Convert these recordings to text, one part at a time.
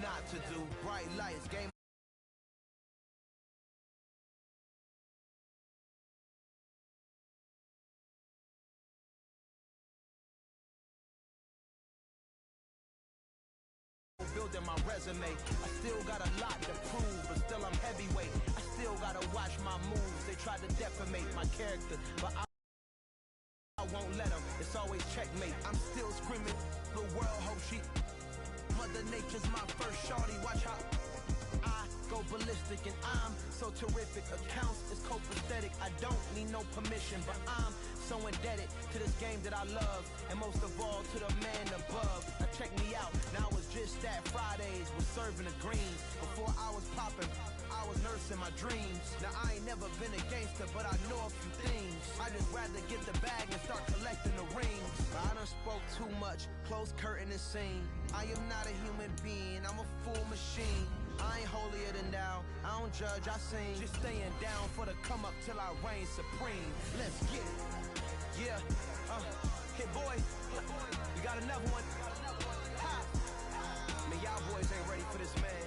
not to do. Bright lights, game. Building my resume, I still got a lot to prove, but still I'm heavyweight. I still gotta watch my moves. They tried to defamate my character, but I won't let them. It's always checkmate. I'm still screaming. The world hopes she. Mother Nature's my first shorty. Watch how I go ballistic, and I'm so terrific. Accounts is copacetic. I don't need no permission, but I'm so indebted to this game that I love, and most of all to the man above. Now check me out. Now it's just that Fridays was serving the greens. Before I was popping, I was nursing my dreams. Now I ain't never been a gangster, but I know a few things. I just rather get the bag and start collecting the rings. But I done spoke too much. Close curtain and scene. I am not a human being. I'm a full machine. I ain't holier than thou. I don't judge, I sing. Just staying down for the come up till I reign supreme. Let's get it. Yeah. Hey boy. We got another one. Ha. Man, y'all boys ain't ready for this, man.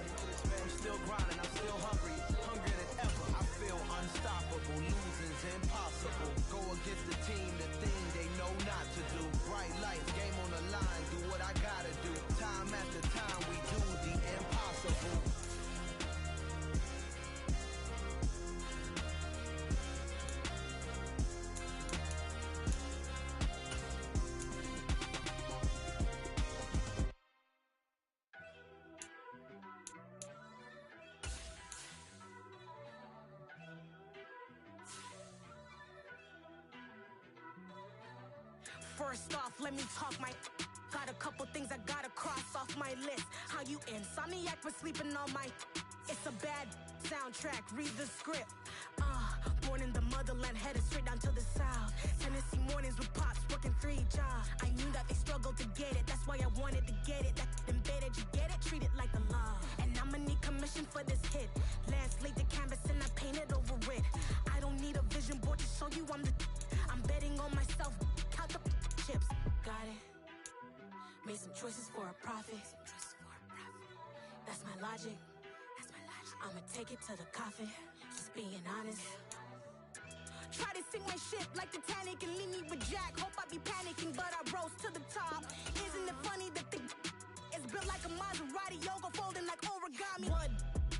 I'm still grinding. I'm still hungry. Hungrier than ever. I feel unstoppable. Losing's impossible. Go against the team, the thing they know not to do. Bright lights, game on the line. Do what I gotta do. Time after time, we do the impossible. First off, let me talk my. Got a couple things I gotta cross off my list. How you insomniac for sleeping on my. It's a bad soundtrack, read the script. Born in the motherland, headed straight down to the south. Tennessee mornings with pops, working 3 jobs. I knew that they struggled to get it, that's why I wanted to get it. That embedded, you get it, treat it like a law. And I'ma need commission for this hit. Lance laid the canvas and I painted over it. I don't need a vision board to show you I'm the. I'm betting on myself, count the chips. Got it. Made some choices for a profit. That's my logic. I'ma take it to the coffin. Just being honest. Try to sink my ship like Titanic and leave me with Jack. Hope I be panicking, but I rose to the top. Isn't it funny that the is built like a Maserati, yoga folding like origami? What?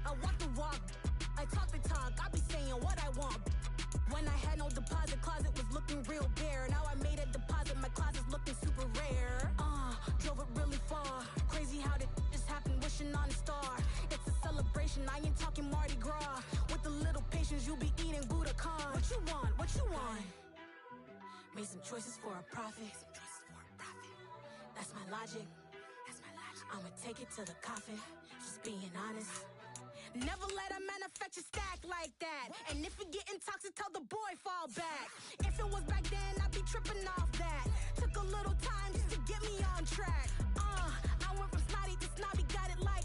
I walk the walk. I talk the talk. I be saying what I want. When I had no deposit, closet was looking real bare. Now I made a deposit, my closet's looking super rare. Drove it really far. Crazy how did just happen, wishing on a star. It's a celebration, I ain't talking Mardi Gras. With a little patience, you'll be eating Budokan. What you want? What you want? Made some choices for a profit. That's my logic. I'ma take it to the coffin. Just being honest. Never let a manufacture stack like that. And if it getting toxic, tell the boy fall back. If it was back then, I'd be tripping off that. Took a little time just to get me on track. I went from snotty to snobby, got it like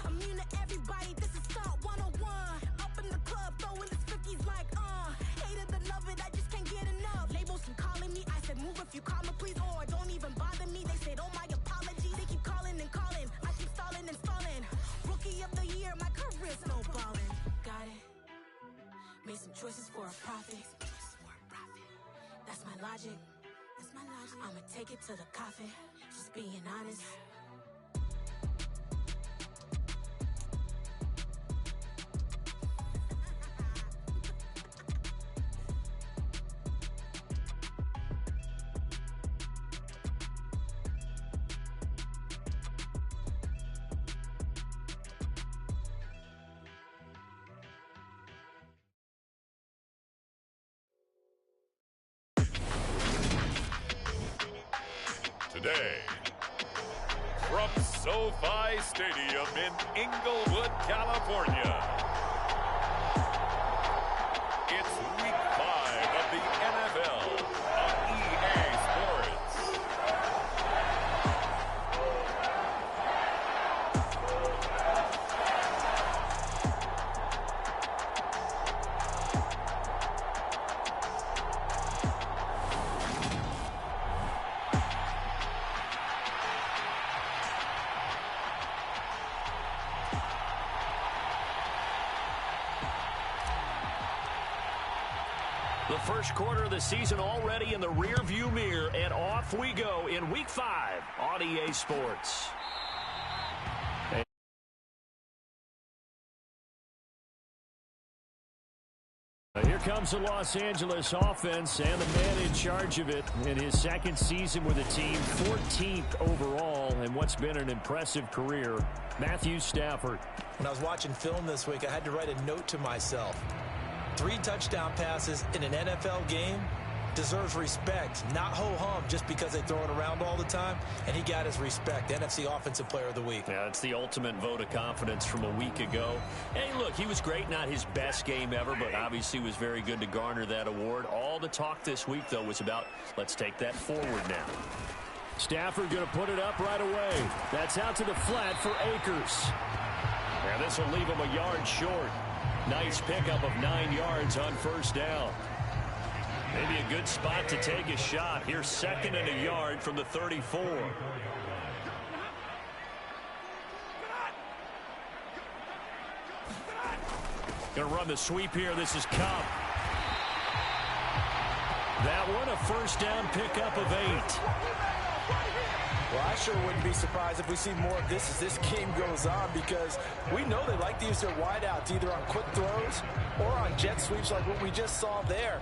immune to everybody, this is Salt 101. Up in the club, throwing this 50s like hate it or love it, I just can't get enough. Labels keep calling me, I said move if you call me please, or don't even bother me. They said oh my apology, they keep calling and calling. I keep stalling and stalling. Rookie of the year, my career's snowballing. Got it. Made some choices for a profit. That's my logic. I'ma take it to the coffin. Just being honest. Today, from SoFi Stadium in Inglewood, California, it's Week 5 of the NFL on EA Sports. The first quarter of the season already in the rearview mirror, and off we go in Week 5 on EA Sports. Here comes the Los Angeles offense and the man in charge of it in his second season with the team, 14th overall, and what's been an impressive career, Matthew Stafford. When I was watching film this week, I had to write a note to myself. 3 touchdown passes in an NFL game deserves respect, not ho-hum just because they throw it around all the time, and he got his respect. NFC Offensive Player of the Week. Yeah, it's the ultimate vote of confidence from a week ago. Hey, look, he was great, not his best game ever, but obviously was very good to garner that award. All the talk this week, though, was about let's take that forward now. Stafford going to put it up right away. That's out to the flat for Akers. Yeah, this will leave him a yard short. Nice pickup of 9 yards on first down. Maybe a good spot to take a shot. Here's 2nd and a yard from the 34. Going to run the sweep here. This is Cup. That one, a first down pickup of 8. Well, I sure wouldn't be surprised if we see more of this as this game goes on, because we know they like to use their wideouts either on quick throws or on jet sweeps like what we just saw there.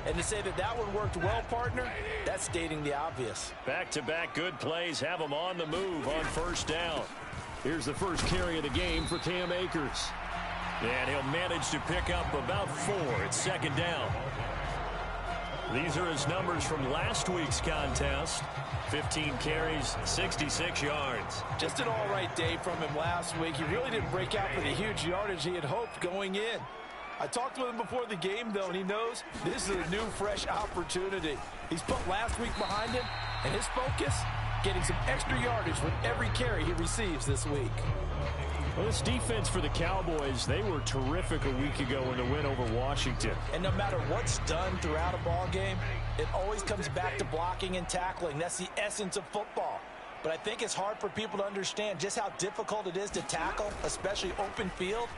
And to say that that one worked well, partner, that's stating the obvious. Back-to-back good plays have them on the move on first down. Here's the first carry of the game for Cam Akers. And he'll manage to pick up about 4 at 2nd down. These are his numbers from last week's contest. 15 carries, 66 yards. Just an all-right day from him last week. He really didn't break out for the huge yardage he had hoped going in. I talked with him before the game, though, and he knows this is a new, fresh opportunity. He's put last week behind him, and his focus, getting some extra yardage with every carry he receives this week. Well, this defense for the Cowboys, they were terrific a week ago in the win over Washington. And no matter what's done throughout a ball game, it always comes back to blocking and tackling. That's the essence of football. But I think it's hard for people to understand just how difficult it is to tackle, especially open field.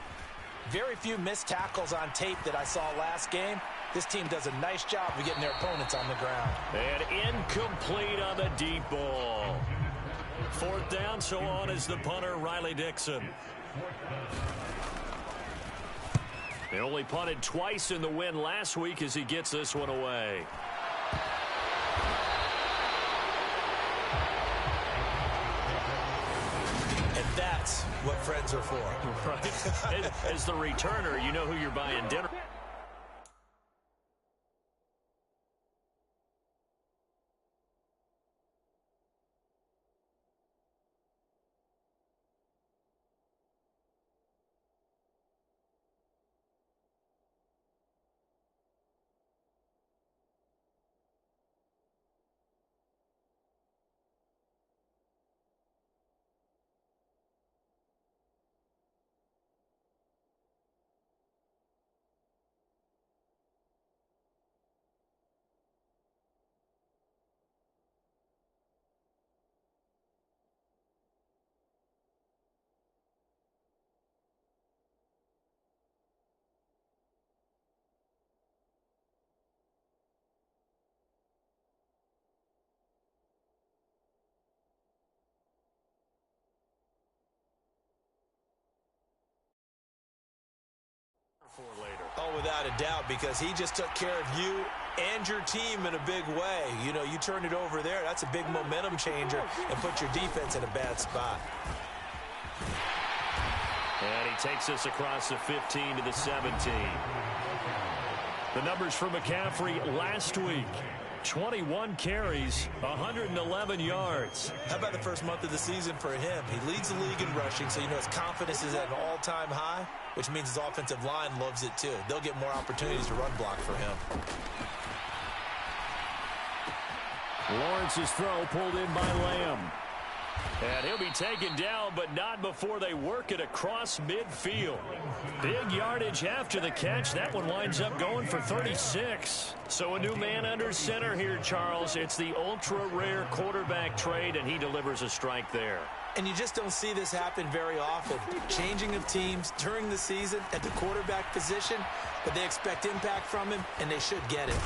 Very few missed tackles on tape that I saw last game. This team does a nice job of getting their opponents on the ground. And incomplete on the deep ball. 4th down, so on is the punter, Riley Dixon. They only punted twice in the win last week as he gets this one away. And that's what friends are for. Right. As the returner, you know who you're buying dinner. Oh, without a doubt, because he just took care of you and your team in a big way. You know, you turned it over there. That's a big momentum changer and put your defense in a bad spot. And he takes us across the 15 to the 17. The numbers for McCaffrey last week. 21 carries, 111 yards. How about the first month of the season for him? He leads the league in rushing, so you know his confidence is at an all-time high, which means his offensive line loves it too. They'll get more opportunities to run block for him. Lawrence's throw pulled in by Lamb. And he'll be taken down, but not before they work it across midfield. Big yardage after the catch. That one winds up going for 36. So a new man under center here, Charles. It's the ultra-rare quarterback trade, and he delivers a strike there. And you just don't see this happen very often. Changing of teams during the season at the quarterback position, but they expect impact from him, and they should get it.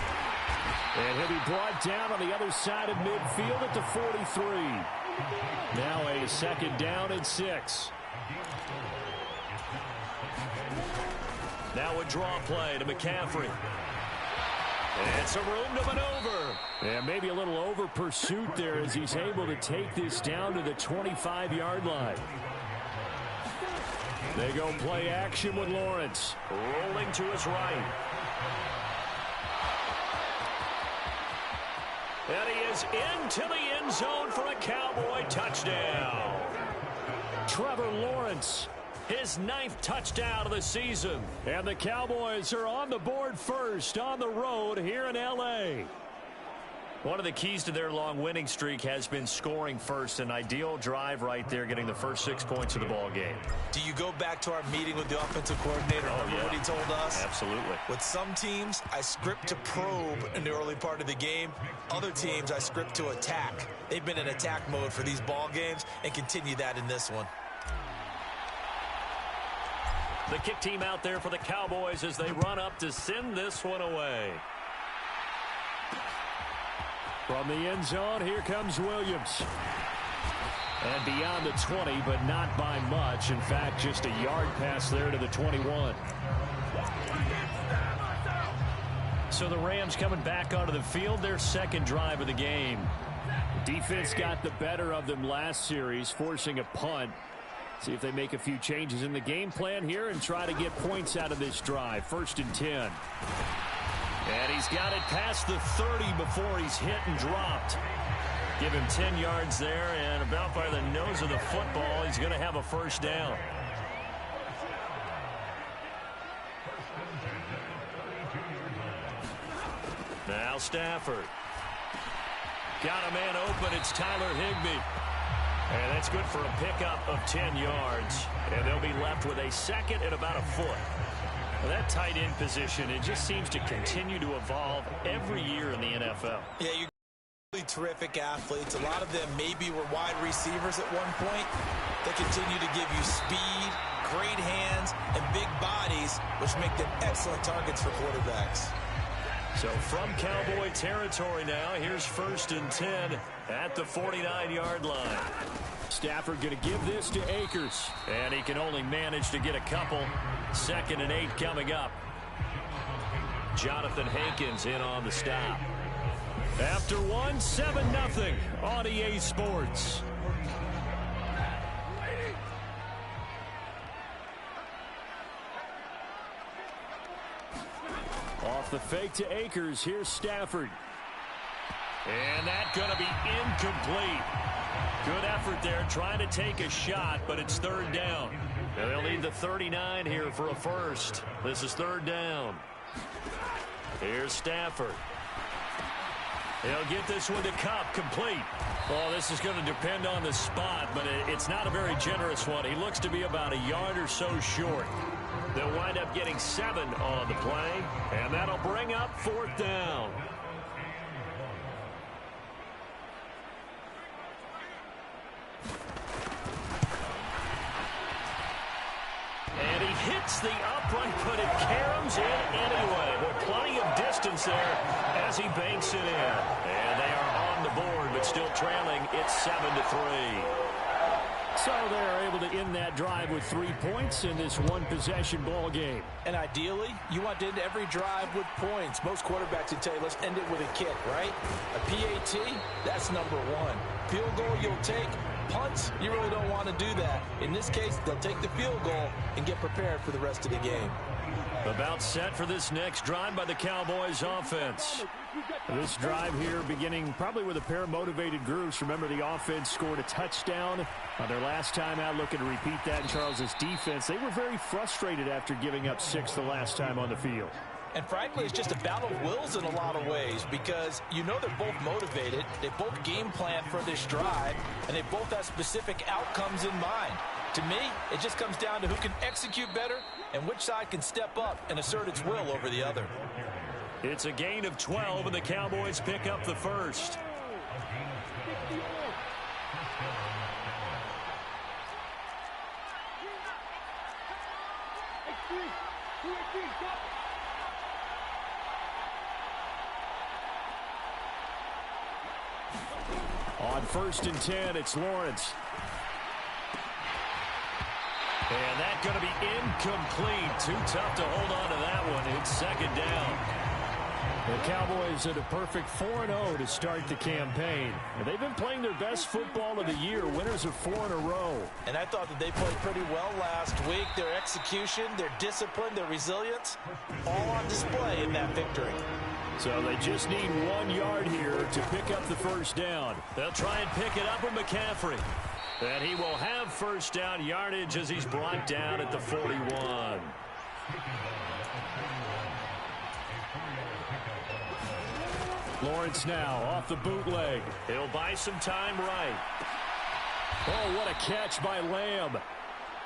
And he'll be brought down on the other side of midfield at the 43. Now a second down and 6. Now a draw play to McCaffrey. And some room to maneuver. And maybe a little over pursuit there as he's able to take this down to the 25-yard line. They go play action with Lawrence. Rolling to his right. And he is into the end zone for a Cowboy touchdown. Trevor Lawrence, his 9th touchdown of the season. And the Cowboys are on the board first on the road here in L.A. One of the keys to their long winning streak has been scoring first. An ideal drive right there, getting the first 6 points of the ball game. Do you go back to our meeting with the offensive coordinator? Remember what he told us? Absolutely. With some teams, I script to probe in the early part of the game. Other teams, I script to attack. They've been in attack mode for these ball games and continue that in this one. The kick team out there for the Cowboys as they run up to send this one away. From the end zone, here comes Williams. And beyond the 20, but not by much. In fact, just a yard pass there to the 21. So the Rams coming back onto the field, their second drive of the game. Defense got the better of them last series, forcing a punt. See if they make a few changes in the game plan here and try to get points out of this drive. 1st and 10. And he's got it past the 30 before he's hit and dropped. Give him 10 yards there, and about by the nose of the football, he's going to have a first down. Now Stafford. Got a man open. It's Tyler Higbee. And that's good for a pickup of 10 yards. And they'll be left with a second and about a foot. Well, that tight end position, it just seems to continue to evolve every year in the NFL. Yeah, you're really terrific athletes. A lot of them maybe were wide receivers at one point. They continue to give you speed, great hands, and big bodies, which make them excellent targets for quarterbacks. So from Cowboy territory now, here's 1st and 10 at the 49-yard line. Stafford going to give this to Akers. And he can only manage to get a couple. 2nd and 8 coming up. Jonathan Hankins in on the stop. After one, 7-0 on EA Sports. Off the fake to Akers. Here's Stafford. And that's going to be incomplete. Good effort there trying to take a shot, but it's 3rd down. And they'll need the 39 here for a first. This is 3rd down. Here's Stafford. He'll get this one to Kupp, complete. Well, this is going to depend on the spot, but it's not a very generous one. He looks to be about a yard or so short. They'll wind up getting 7 on the play, and that'll bring up 4th down. And he hits the upright, but it caroms in anyway. With plenty of distance there as he banks it in. And they are on the board, but still trailing. It's 7-3. So they're able to end that drive with 3 points in this one-possession ball game. And ideally, you want to end every drive with points. Most quarterbacks would tell you, let's end it with a kick, right? A PAT, that's number 1. Field goal you'll take. Punts, you really don't want to do that. In this case, they'll take the field goal and get prepared for the rest of the game. About set for this next drive by the Cowboys offense. This drive here beginning probably with a pair of motivated groups. Remember, the offense scored a touchdown on their last time out, looking to repeat that in Charles's defense. They were very frustrated after giving up 6 the last time on the field. And frankly, it's just a battle of wills in a lot of ways because you know they're both motivated. They both game plan for this drive, and they both have specific outcomes in mind. To me, it just comes down to who can execute better and which side can step up and assert its will over the other. It's a gain of 12, and the Cowboys pick up the first. On 1st and 10, it's Lawrence. And that's going to be incomplete. Too tough to hold on to that one. It's 2nd down. The Cowboys at a perfect 4-0 to start the campaign. And they've been playing their best football of the year, winners of 4 in a row. And I thought that they played pretty well last week. Their execution, their discipline, their resilience, all on display in that victory. So they just need 1 yard here to pick up the 1st down. They'll try and pick it up with McCaffrey. And he will have 1st down yardage as he's brought down at the 41. Lawrence now off the bootleg. He'll buy some time right. Oh, what a catch by Lamb.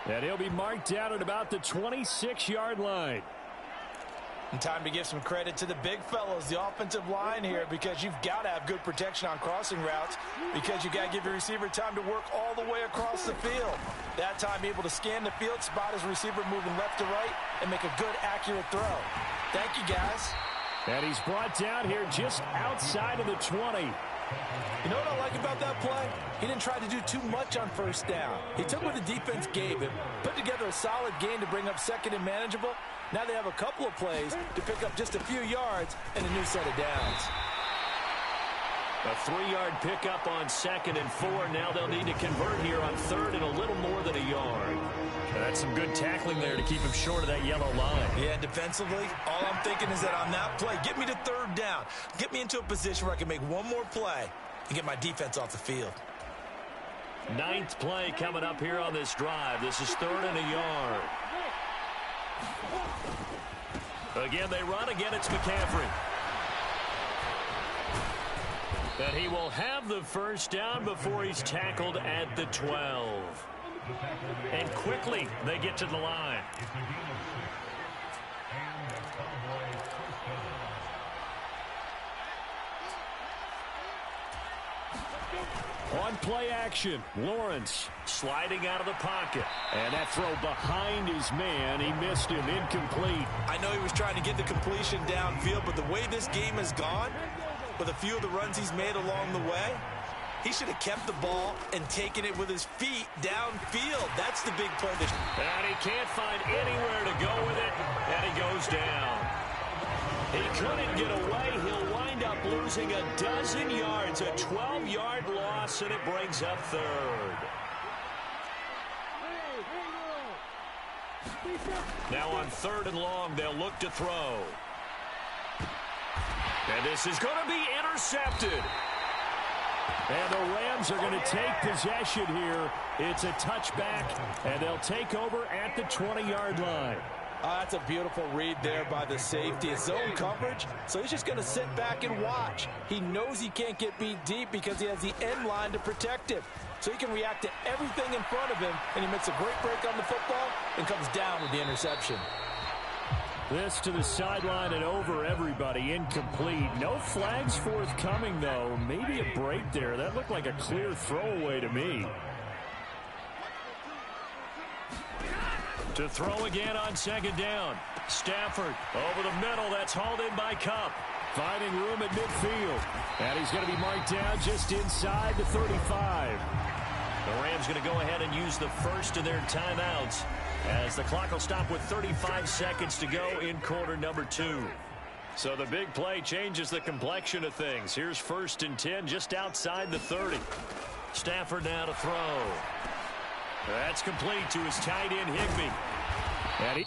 And he'll be marked down at about the 26-yard line. And time to give some credit to the big fellows, the offensive line here, because you've got to have good protection on crossing routes, because you've got to give your receiver time to work all the way across the field. That time able to scan the field, spot his receiver moving left to right, and make a good, accurate throw. Thank you, guys. And he's brought down here just outside of the 20. You know what I like about that play? He didn't try to do too much on 1st down. He took what the defense gave him, put together a solid game to bring up 2nd and manageable. Now they have a couple of plays to pick up just a few yards and a new set of downs. A 3-yard pickup on 2nd and 4. Now they'll need to convert here on 3rd and a little more than a yard. That's some good tackling there to keep him short of that yellow line. Yeah, defensively, all I'm thinking is that on that play, get me to 3rd down. Get me into a position where I can make one more play and get my defense off the field. 9th play coming up here on this drive. This is 3rd and a yard. Again, they run. Again, it's McCaffrey. And he will have the 1st down before he's tackled at the 12. And quickly, they get to the line. On play action, Lawrence Sliding out of the pocket. And that throw behind his man, he missed him, incomplete. I know he was trying to get the completion downfield, but the way this game has gone, with a few of the runs he's made along the way, he should have kept the ball and taken it with his feet downfield. That's the big play. And he can't find anywhere to go with it, and he goes down. He couldn't get away. He'll wind up losing a dozen yards, a 12-yard loss, and it brings up 3rd. Now on 3rd and long, they'll look to throw. And this is going to be intercepted. And the Rams are going to take possession here. It's a touchback, and they'll take over at the 20-yard line. That's a beautiful read there by the safety. It's zone coverage, so he's just going to sit back and watch. He knows he can't get beat deep because he has the end line to protect him. So he can react to everything in front of him, and he makes a great break on the football and comes down with the interception. This to the sideline and over everybody, incomplete. No flags forthcoming, though. Maybe a break there. That looked like a clear throwaway to me. To throw again on 2nd down. Stafford over the middle. That's hauled in by Cup. Finding room at midfield. And he's going to be marked down just inside the 35. The Rams going to go ahead and use the first of their timeouts as the clock will stop with 35 seconds to go in quarter number 2. So the big play changes the complexion of things. Here's 1st and 10 just outside the 30. Stafford now to throw. That's complete to his tight end, Higbee. And he